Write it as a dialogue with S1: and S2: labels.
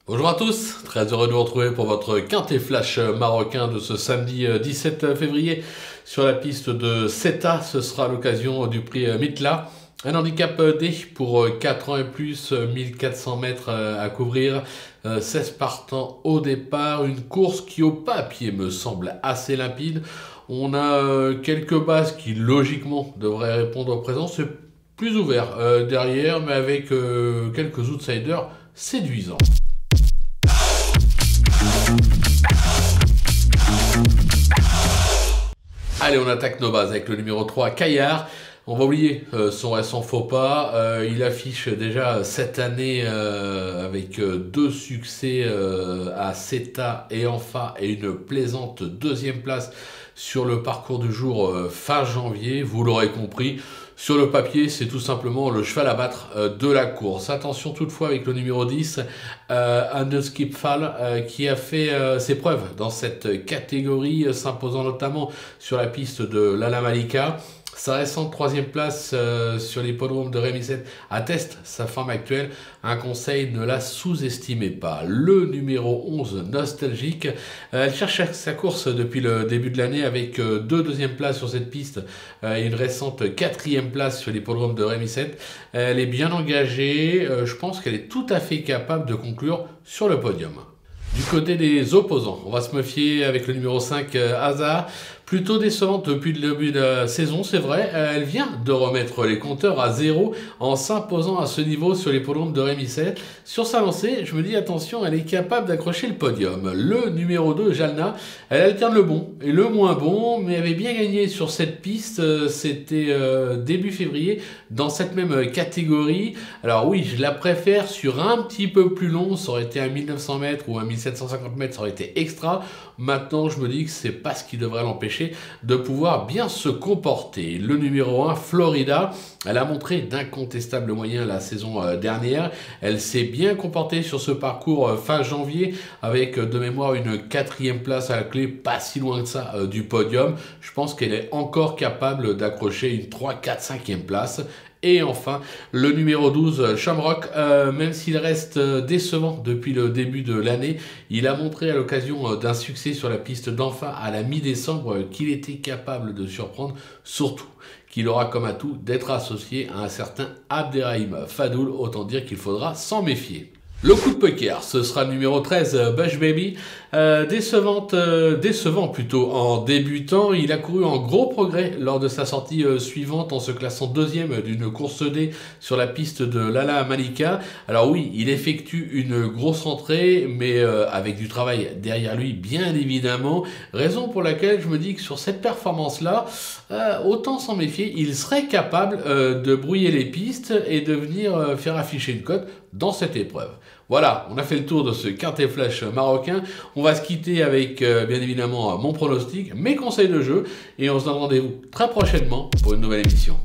S1: Bonjour à tous, très heureux de vous retrouver pour votre quintet flash marocain de ce samedi 17 février sur la piste de Seta. Ce sera l'occasion du prix Mitla. Un handicap D pour 4 ans et plus, 1400 mètres à couvrir, 16 partants au départ, une course qui au papier me semble assez limpide. On a quelques bases qui logiquement devraient répondre au présent, c'est plus ouvert derrière mais avec quelques outsiders séduisants. Allez, on attaque nos bases avec le numéro 3, Caillard. On va oublier son récent faux pas. Il affiche déjà cette année avec 2 succès à Seta et Enfa et une plaisante deuxième place sur le parcours du jour fin janvier. Vous l'aurez compris. Sur le papier, c'est tout simplement le cheval à battre de la course. Attention toutefois avec le numéro 10, Underskip Fall, qui a fait ses preuves dans cette catégorie, s'imposant notamment sur la piste de l'Ala Malika. Sa récente 3e place sur l'hippodrome de Rémy-7 atteste sa forme actuelle. Un conseil, ne la sous-estimez pas. Le numéro 11, Nostalgique, elle cherche sa course depuis le début de l'année avec 2 deuxièmes places sur cette piste et une récente 4e place sur l'hippodrome de Rémy-7. Elle est bien engagée, je pense qu'elle est tout à fait capable de conclure sur le podium. Du côté des opposants, on va se méfier avec le numéro 5, Hazard. Plutôt décevante depuis le début de la saison, c'est vrai. Elle vient de remettre les compteurs à 0 en s'imposant à ce niveau sur l'hippodrome de Rémy-7. Sur sa lancée, je me dis attention, elle est capable d'accrocher le podium. Le numéro 2, Jalna, elle alterne le bon et le moins bon, mais avait bien gagné sur cette piste. C'était début février dans cette même catégorie. Alors oui, je la préfère sur un petit peu plus long. Ça aurait été à 1900 mètres ou à 1750 mètres, ça aurait été extra. Maintenant, je me dis que c'est pas ce qui devrait l'empêcher de pouvoir bien se comporter. Le numéro 1, Florida, elle a montré d'incontestables moyens la saison dernière. Elle s'est bien comportée sur ce parcours fin janvier avec de mémoire une 4e place à la clé, pas si loin que ça du podium. Je pense qu'elle est encore capable d'accrocher une 3, 4, 5e place. Et enfin, le numéro 12, Shamrock, même s'il reste décevant depuis le début de l'année, il a montré à l'occasion d'un succès sur la piste d'Enfa à la mi-décembre qu'il était capable de surprendre, surtout qu'il aura comme atout d'être associé à un certain Abderrahim Fadoul, autant dire qu'il faudra s'en méfier. Le coup de poker, ce sera le numéro 13, Bush Baby. Décevant plutôt en débutant. Il a couru en gros progrès lors de sa sortie suivante en se classant 2e d'une course D sur la piste de l'Ala Malika. Alors oui, il effectue une grosse rentrée, mais avec du travail derrière lui, bien évidemment. Raison pour laquelle je me dis que sur cette performance-là, autant s'en méfier, il serait capable de brouiller les pistes et de venir faire afficher une cote dans cette épreuve. Voilà, on a fait le tour de ce quintet flash marocain. On va se quitter avec bien évidemment mon pronostic, mes conseils de jeu et on se donne rendez-vous très prochainement pour une nouvelle émission.